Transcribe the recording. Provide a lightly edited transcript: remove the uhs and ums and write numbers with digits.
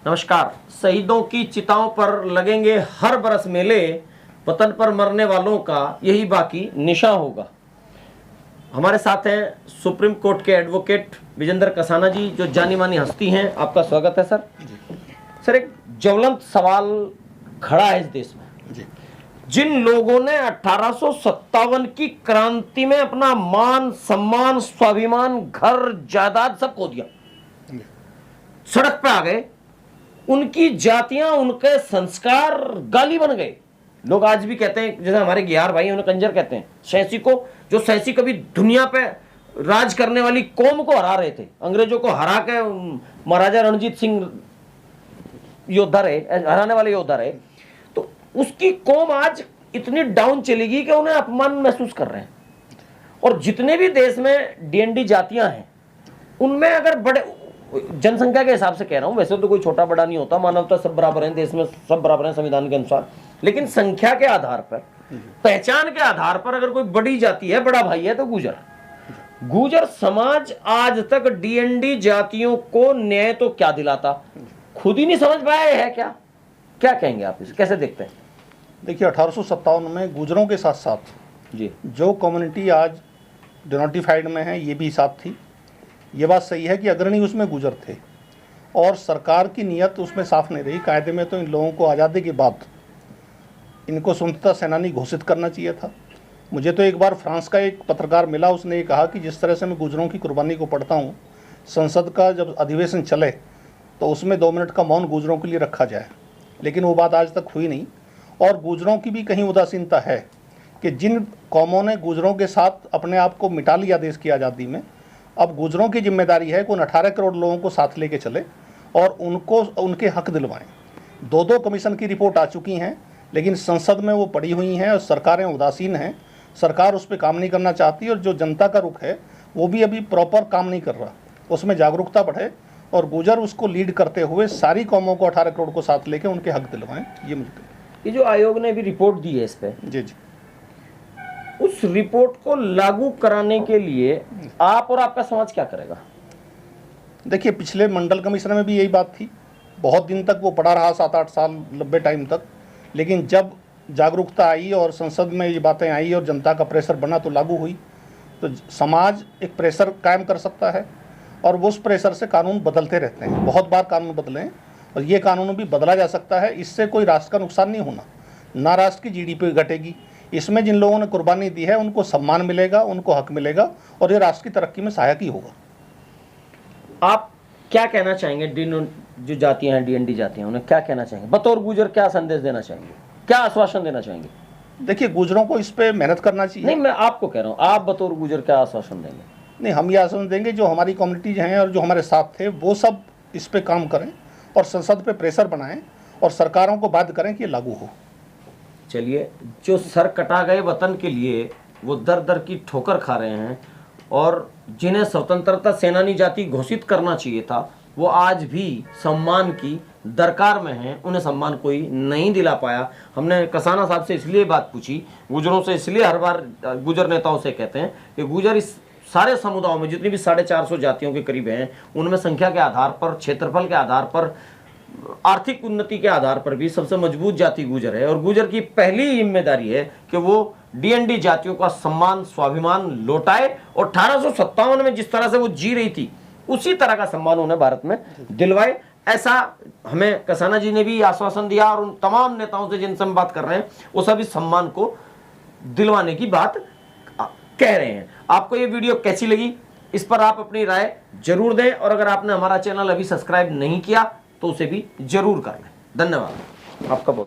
नमस्कार। शहीदों की चिताओं पर लगेंगे हर बरस मेले, वतन पर मरने वालों का यही बाकी निशा होगा। हमारे साथ हैं सुप्रीम कोर्ट के एडवोकेट विजेंद्र कसाना जी, जो जानी मानी हस्ती हैं। आपका स्वागत है सर। सर, एक ज्वलंत सवाल खड़ा है इस देश में जी। जिन लोगों ने 1857 की क्रांति में अपना मान सम्मान स्वाभिमान घर जायदाद सब खो दिया, सड़क पे आ गए, उनकी जातियां उनके संस्कार गाली बन गए। लोग आज भी कहते हैं, जैसे हमारे गियार भाई उन्हें कंजर कहते हैं, शैसी को, जो शैसी कभी दुनिया पे राज करने वाली कौम को हरा रहे थे, अंग्रेजों को हरा के महाराजा रणजीत सिंह योद्धा रहे, हराने वाले योद्धा रहे, तो उसकी कौम आज इतनी डाउन चलेगी कि उन्हें अपमान महसूस कर रहे हैं। और जितने भी देश में डीएनडी जातियां हैं, उनमें अगर बड़े जनसंख्या के हिसाब से कह रहा हूं, वैसे तो कोई छोटा बड़ा नहीं होता, मानवता सब बराबर है, देश में सब बराबर है संविधान के अनुसार, लेकिन संख्या के आधार पर, पहचान के आधार पर अगर कोई बड़ी जाति है, बड़ा भाई है, तो गुर्जर समाज आज तक डीएनडी जातियों को न्याय तो क्या दिलाता, खुद ही नहीं समझ पाया है। क्या कहेंगे आप इसे, कैसे देखते हैं? देखिए, 1857 में गुर्जरों के साथ साथ जी जो कम्युनिटी आज डिनोटिफाइड में है, ये भी साथ थी। ये बात सही है कि अग्रणी उसमें गुर्जर थे और सरकार की नीयत उसमें साफ नहीं रही। कायदे में तो इन लोगों को आज़ादी के बाद इनको स्वतंत्रता सेनानी घोषित करना चाहिए था। मुझे तो एक बार फ्रांस का एक पत्रकार मिला, उसने ये कहा कि जिस तरह से मैं गुर्जरों की कुर्बानी को पढ़ता हूँ, संसद का जब अधिवेशन चले तो उसमें 2 मिनट का मौन गुर्जरों के लिए रखा जाए, लेकिन वो बात आज तक हुई नहीं। और गुर्जरों की भी कहीं उदासीनता है कि जिन कौमों ने गुर्जरों के साथ अपने आप को मिटा लिया देश की आज़ादी में, अब गुर्जरों की जिम्मेदारी है कि उन 18 करोड़ लोगों को साथ लेके चले और उनको उनके हक दिलवाएं। 2 कमीशन की रिपोर्ट आ चुकी हैं, लेकिन संसद में वो पड़ी हुई हैं और सरकारें उदासीन हैं। सरकार उस पर काम नहीं करना चाहती और जो जनता का रुख है वो भी अभी प्रॉपर काम नहीं कर रहा। उसमें जागरूकता बढ़े और गुर्जर उसको लीड करते हुए सारी कौमों को 18 करोड़ को साथ लेके उनके हक दिलवाएं। ये जो आयोग ने भी रिपोर्ट दी है इस पे, जी, उस रिपोर्ट को लागू कराने के लिए आप और आपका समाज क्या करेगा? देखिए, पिछले मंडल कमीशन में भी यही बात थी। बहुत दिन तक वो पड़ा रहा, 7-8 साल, लंबे टाइम तक, लेकिन जब जागरूकता आई और संसद में ये बातें आई और जनता का प्रेशर बना तो लागू हुई। तो समाज एक प्रेशर कायम कर सकता है और उस प्रेशर से कानून बदलते रहते हैं। बहुत बार कानून बदले हैं और ये कानून भी बदला जा सकता है। इससे कोई राष्ट्र का नुकसान नहीं होना, ना राष्ट्र की जीडीपी घटेगी। इसमें जिन लोगों ने कुर्बानी दी है उनको सम्मान मिलेगा, उनको हक मिलेगा और ये राष्ट्र की तरक्की में सहायक ही होगा। आप क्या कहना चाहेंगे? जो जातियां हैं, डीएनडी जातियां, उन्हें क्या कहना चाहेंगे? बतौर गुर्जर क्या संदेश देना चाहेंगे, क्या आश्वासन देना चाहेंगे? देखिए, गुर्जरों को इस पे मेहनत करना चाहिए। नहीं, मैं आपको कह रहा हूँ, आप बतौर गुर्जर क्या आश्वासन देंगे? नहीं, हम ये आश्वासन देंगे जो हमारी कम्युनिटीज हैं और जो हमारे साथ थे वो सब इस पे काम करें और संसद पे प्रेशर बनाएं और सरकारों को बाध्य करें कि ये लागू हो। चलिए, जो सर कटा गए वतन के लिए वो दर दर की ठोकर खा रहे हैं और जिन्हें स्वतंत्रता सेनानी जाति घोषित करना चाहिए था, वो आज भी सम्मान की दरकार में हैं, उन्हें सम्मान कोई नहीं दिला पाया। हमने कसाना साहब से इसलिए बात पूछी, गुर्जरों से इसलिए हर बार गुर्जर नेताओं से कहते हैं कि गुर्जर इस सारे समुदायों में जितनी भी 450 जातियों के करीब हैं, उनमें संख्या के आधार पर, क्षेत्रफल के आधार पर, आर्थिक उन्नति के आधार पर भी सबसे मजबूत जाति गुर्जर है। और गुर्जर की पहली जिम्मेदारी है कि वो डीएनडी जातियों का सम्मान स्वाभिमान लौटाए और 1857 में जिस तरह से वो जी रही थी उसी तरह का सम्मान उन्हें भारत में दिलवाए। ऐसा हमें कसाना जी ने भी आश्वासन दिया और उन तमाम नेताओं से जिनसे हम बात कर रहे हैं वो सभी सम्मान को दिलवाने की बात कह रहे हैं। आपको ये वीडियो कैसी लगी, इस पर आप अपनी राय जरूर दें और अगर आपने हमारा चैनल अभी सब्सक्राइब नहीं किया तो उसे भी जरूर कर लें। धन्यवाद आपका बहुत।